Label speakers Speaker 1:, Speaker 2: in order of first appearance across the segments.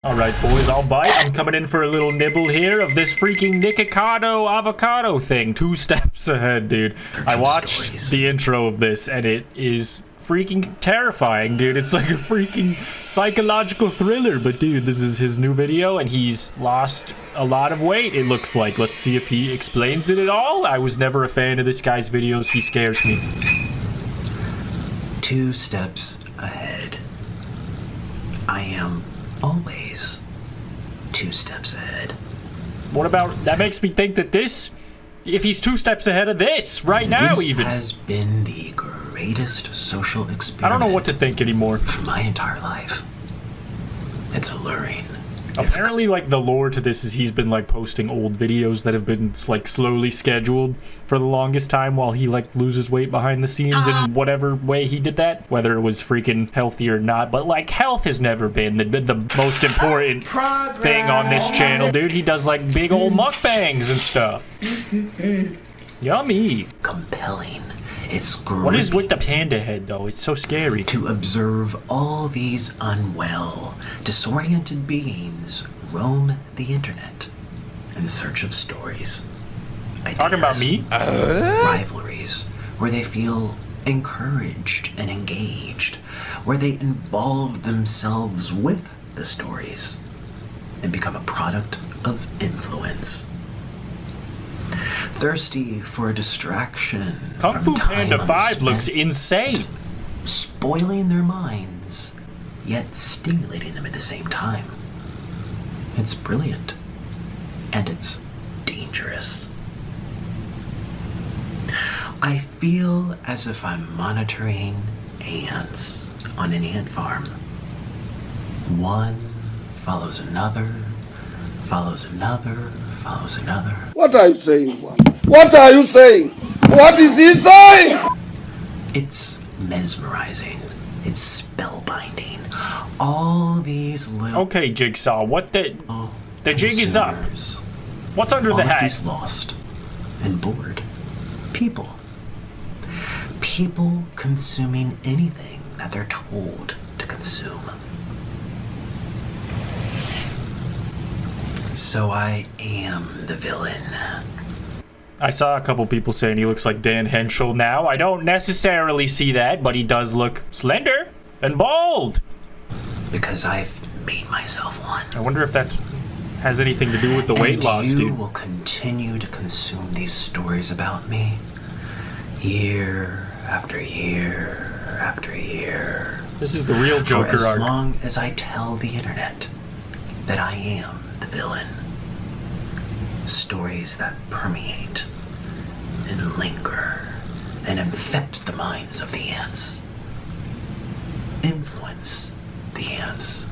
Speaker 1: Alright boys, I'll bite. I'm coming in for a little nibble here of this freaking Nikocado Avocado thing. 2 steps ahead, dude. I watched the intro of this and it is freaking terrifying, dude. It's like a freaking psychological thriller. But dude, this is his new video and he's lost a lot of weight, it looks like. Let's see if he explains it at all. I was never a fan of this guy's videos. He scares me.
Speaker 2: 2 steps ahead. I am always 2 steps ahead.
Speaker 1: What about, that makes me think that this, if he's 2 steps ahead of this right now,
Speaker 2: this
Speaker 1: even.
Speaker 2: This has been the greatest social experiment.
Speaker 1: I don't know what to think anymore.
Speaker 2: For my entire life. It's alluring.
Speaker 1: Apparently, like, the lore to this is he's been, like, posting old videos that have been, like, slowly scheduled for the longest time while he, like, loses weight behind the scenes in whatever way he did that. Whether it was freaking healthy or not. But, like, health has never been the most important thing on this channel, dude. He does, like, big old mukbangs and stuff. Yummy.
Speaker 2: Compelling. It's gripping.
Speaker 1: What is with the panda head, though? It's so scary.
Speaker 2: To observe all these unwell, disoriented beings roam the internet in search of stories. Ideas,
Speaker 1: talking about me?
Speaker 2: Rivalries, where they feel encouraged and engaged, where they involve themselves with the stories and become a product of influence. Thirsty for a distraction.
Speaker 1: Kung Fu Panda 5 looks insane.
Speaker 2: Spoiling their minds, yet stimulating them at the same time. It's brilliant. And it's dangerous. I feel as if I'm monitoring ants on an ant farm. One follows another, follows another, follows another.
Speaker 3: What are you saying? What are you saying? What is he saying?
Speaker 2: It's mesmerizing. It's spellbinding. All these little...
Speaker 1: Okay, Jigsaw, what the jig is up. What's under the hat?
Speaker 2: These lost and bored people. People consuming anything that they're told to consume. So I am the villain.
Speaker 1: I saw a couple people saying he looks like Dan Henschel now. I don't necessarily see that, but he does look slender and bald.
Speaker 2: Because I've made myself one.
Speaker 1: I wonder if that's has anything to do with the weight loss, dude.
Speaker 2: You will continue to consume these stories about me. Year after year after year.
Speaker 1: This is the real Joker
Speaker 2: for as
Speaker 1: arc.
Speaker 2: long as I tell the internet that I am the villain. Stories that permeate and linger and infect the minds of the ants. Influence the ants.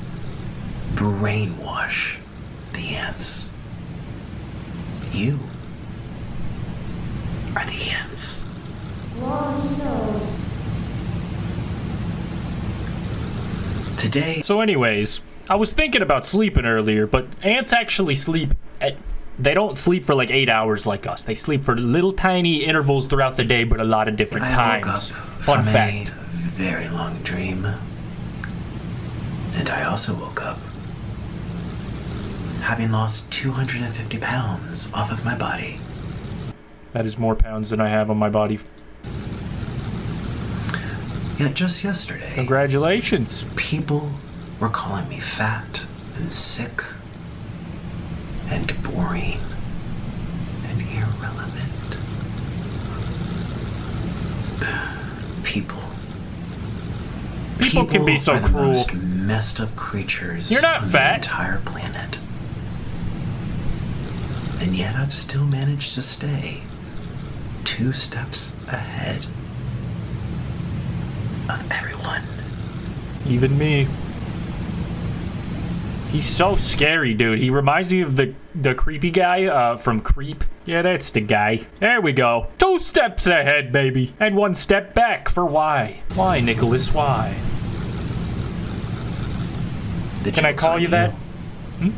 Speaker 2: Brainwash the ants. You are the ants. Today.
Speaker 1: So anyways, I was thinking about sleeping earlier, but ants actually sleep they don't sleep for like 8 hours like us. They sleep for little tiny intervals throughout the day, but a lot of different times. Fun fact.
Speaker 2: A very long dream. And I also woke up having lost 250 pounds off of my body.
Speaker 1: That is more pounds than I have on my body.
Speaker 2: Yet just yesterday,
Speaker 1: congratulations.
Speaker 2: People were calling me fat and sick and boring and irrelevant. People
Speaker 1: can be so
Speaker 2: are the
Speaker 1: cruel.
Speaker 2: most messed up creatures.
Speaker 1: You're not
Speaker 2: on
Speaker 1: fat.
Speaker 2: The entire planet. And yet I've still managed to stay 2 steps ahead of everyone.
Speaker 1: Even me. He's so scary, dude. He reminds me of the creepy guy from Creep. Yeah, that's the guy. There we go. 2 steps ahead, baby. And 1 step back for why? Why, Nicholas, why? Can I call you that? Hmm?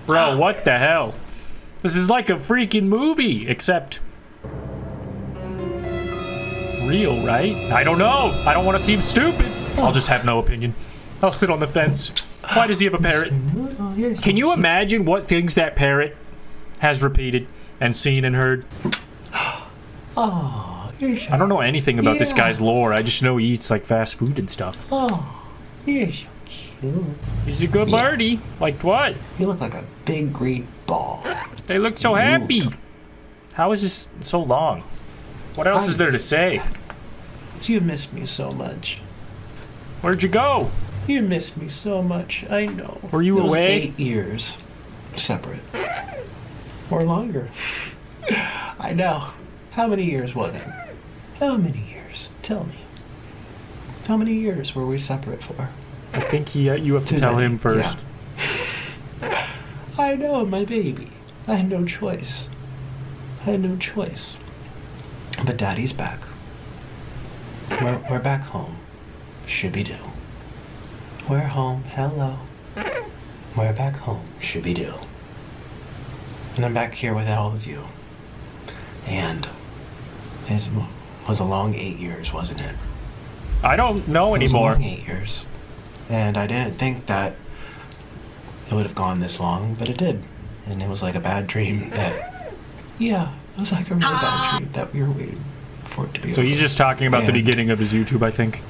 Speaker 1: Bro, what the hell? This is like a freaking movie, except real, right? I don't know. I don't want to seem stupid. I'll just have no opinion. I'll sit on the fence. Why does he have a parrot? Can you imagine what things that parrot has repeated and seen and heard?
Speaker 4: Oh, you're so
Speaker 1: I don't know anything about this guy's lore. I just know he eats like fast food and stuff.
Speaker 4: Oh, you're so cute.
Speaker 1: He's a good birdie. Like what?
Speaker 4: You look like a big green ball.
Speaker 1: They look so happy. How is this so long? What else is there to say?
Speaker 4: You missed me so much.
Speaker 1: Where'd you go?
Speaker 4: You missed me so much. I know.
Speaker 1: Were you
Speaker 4: It was
Speaker 1: away?
Speaker 4: 8 years separate. Or longer. I know. How many years was it? How many years? Tell me. How many years were we separate for?
Speaker 1: I think you have to tell him first.
Speaker 4: Yeah. I know, my baby. I had no choice. I had no choice. But Daddy's back. We're back home. Shooby-doo. We're home. Hello. We're back home. Shooby-doo. And I'm back here with all of you. And it was a long 8 years, wasn't it?
Speaker 1: I don't know
Speaker 4: It was a
Speaker 1: anymore.
Speaker 4: long 8 years. And I didn't think that it would have gone this long, but it did. And it was like a bad dream that... Yeah, it was like a really bad dream that we were waiting for it to be
Speaker 1: So
Speaker 4: over.
Speaker 1: he's just talking about the
Speaker 4: And
Speaker 1: beginning of his YouTube, I think.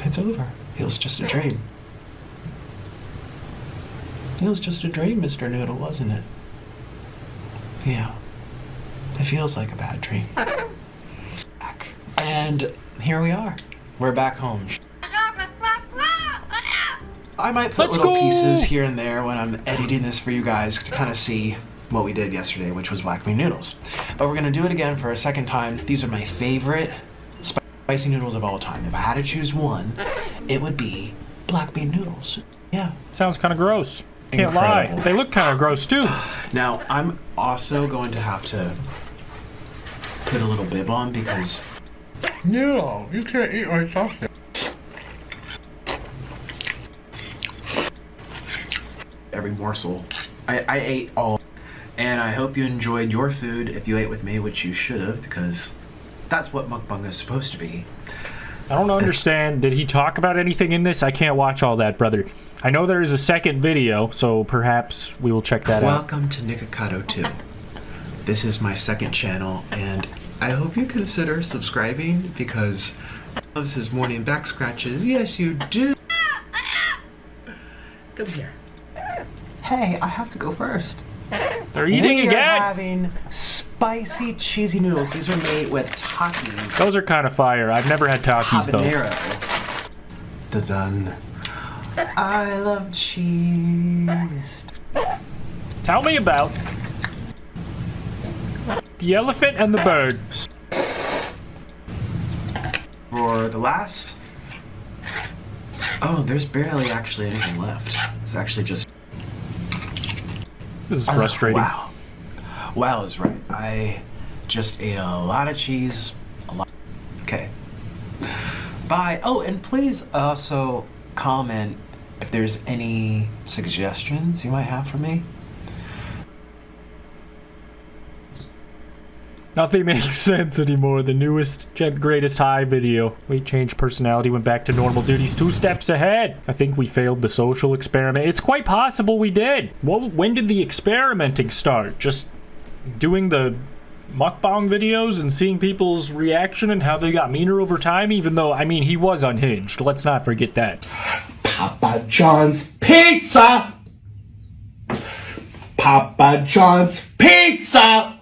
Speaker 4: It's over. It was just a dream. It was just a dream, Mr. Noodle, wasn't it? Yeah. It feels like a bad dream. And here we are. We're back home. I might put
Speaker 1: Let's
Speaker 4: little
Speaker 1: go!
Speaker 4: pieces here and there when I'm editing this for you guys to kind of see what we did yesterday, which was Whack Me Noodles. But we're going to do it again for a second time. These are my favorite spicy noodles of all time. If I had to choose one, it would be black bean noodles. Yeah.
Speaker 1: Sounds kind of gross. Can't lie.
Speaker 4: Incredible.
Speaker 1: They look kind of gross too.
Speaker 4: Now, I'm also going to have to put a little bib on because... No, you can't eat my sausage. Every morsel. I ate all. And I hope you enjoyed your food if you ate with me, which you should have, because that's what mukbang is supposed to be.
Speaker 1: I don't understand. Did he talk about anything in this? I can't watch all that, brother. I know there is a second video, so perhaps we will check that out.
Speaker 4: Welcome to Nikocado 2. This is my second channel, and I hope you consider subscribing because he loves his morning back scratches. Yes, you do. Come here. Hey, I have to go first.
Speaker 1: They're eating
Speaker 4: We are
Speaker 1: again.
Speaker 4: having spicy cheesy noodles. These are made with Takis.
Speaker 1: Those are kind of fire. I've never had Takis though.
Speaker 4: Habanero. Done. I love cheese.
Speaker 1: Tell me about the elephant and the bird.
Speaker 4: For the last... Oh, there's barely actually anything left. It's actually just...
Speaker 1: This is frustrating.
Speaker 4: Wow. Wow is right. I just ate a lot of cheese. A lot. Okay. Bye. Oh, and please also comment if there's any suggestions you might have for me.
Speaker 1: Nothing makes sense anymore. The newest greatest high video. We changed personality, went back to normal duties 2 steps ahead. I think we failed the social experiment. It's quite possible we did. When did the experimenting start? Just doing the mukbang videos and seeing people's reaction and how they got meaner over time, even though, I mean, he was unhinged. Let's not forget that.
Speaker 3: Papa John's Pizza! Papa John's Pizza!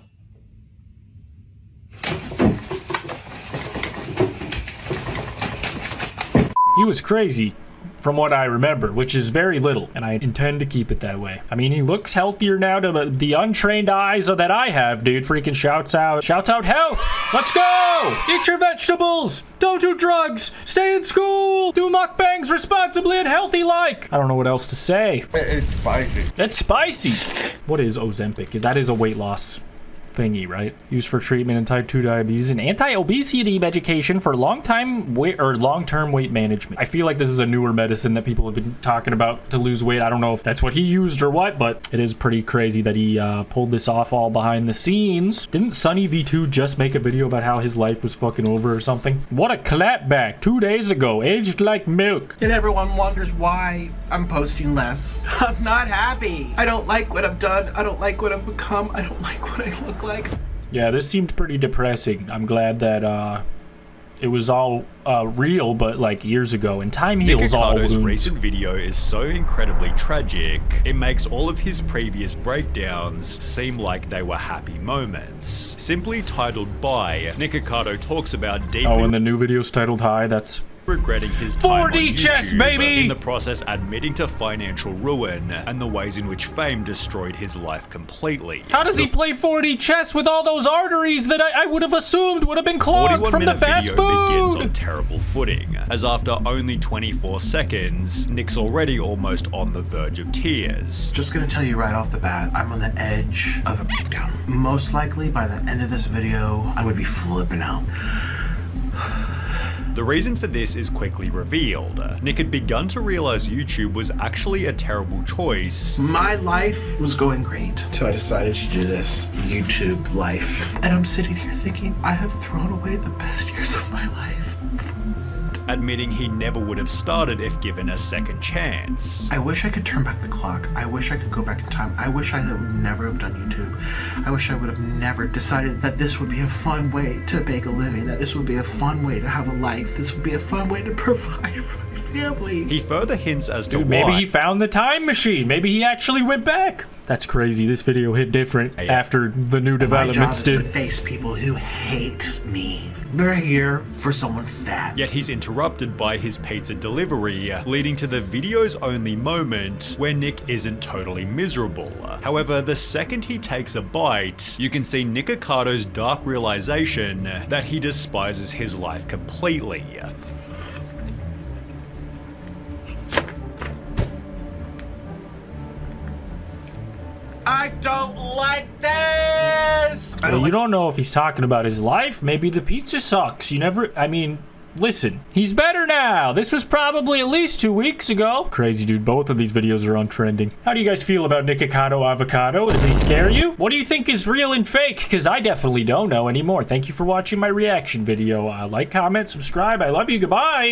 Speaker 1: He was crazy, from what I remember, which is very little, and I intend to keep it that way. I mean, he looks healthier now to the untrained eyes that I have, dude. Freaking shouts out health! Let's go! Eat your vegetables! Don't do drugs! Stay in school! Do mukbangs responsibly and healthy-like! I don't know what else to say.
Speaker 3: It's spicy.
Speaker 1: It's spicy! What is Ozempic? That is a weight loss thingy, right? Used for treatment in type 2 diabetes and anti-obesity medication for long-term weight management. I feel like this is a newer medicine that people have been talking about to lose weight. I don't know if that's what he used or what, but it is pretty crazy that he pulled this off all behind the scenes. Didn't Sunny V2 just make a video about how his life was fucking over or something? What a clapback 2 days ago, aged like milk.
Speaker 5: And everyone wonders why I'm posting less. I'm not happy. I don't like what I've done. I don't like what I've become. I don't like what I look like.
Speaker 1: Yeah, this seemed pretty depressing. I'm glad that it was all real, but like years ago, and time heals all wounds.
Speaker 6: Nikocado's recent video is so incredibly tragic, it makes all of his previous breakdowns seem like they were happy moments. Simply titled Bye, Nikocado talks about deeply
Speaker 1: and the new video's titled Hi, that's
Speaker 6: regretting his time on
Speaker 1: 4D chess,
Speaker 6: YouTube,
Speaker 1: baby!
Speaker 6: in the process admitting to financial ruin and the ways in which fame destroyed his life completely.
Speaker 1: How does he play 4D chess with all those arteries that I would have assumed would have been clogged from the fast
Speaker 6: video begins on
Speaker 1: food?
Speaker 6: terrible footing, as after only 24 seconds, Nick's already almost on the verge of tears.
Speaker 2: Just gonna tell you right off the bat, I'm on the edge of a breakdown. Most likely by the end of this video, I'm gonna be flipping out.
Speaker 6: The reason for this is quickly revealed. Nick had begun to realize YouTube was actually a terrible choice.
Speaker 2: My life was going great, so I decided to do this YouTube life. And I'm sitting here thinking, I have thrown away the best years of my life.
Speaker 6: Admitting he never would have started if given a second chance.
Speaker 2: I wish I could turn back the clock. I wish I could go back in time. I wish I would never have done YouTube. I wish I would have never decided that this would be a fun way to make a living, that this would be a fun way to have a life, this would be a fun way to provide for my family.
Speaker 6: He further hints as to
Speaker 1: Maybe
Speaker 6: why
Speaker 1: he found the time machine. Maybe he actually went back. That's crazy. This video hit different after the new developments
Speaker 2: My job is
Speaker 1: did.
Speaker 2: to face people who hate me. They're here for someone fat.
Speaker 6: Yet he's interrupted by his pizza delivery, leading to the video's only moment where Nick isn't totally miserable. However, the second he takes a bite, you can see Nikocado's dark realization that he despises his life completely.
Speaker 5: I don't like this.
Speaker 1: Well, you don't know if he's talking about his life. Maybe the pizza sucks. I mean, listen, he's better now. This was probably at least 2 weeks ago. Crazy, dude. Both of these videos are on trending. How do you guys feel about Nikocado Avocado? Does he scare you? What do you think is real and fake? Because I definitely don't know anymore. Thank you for watching my reaction video. Like, comment, subscribe. I love you. Goodbye.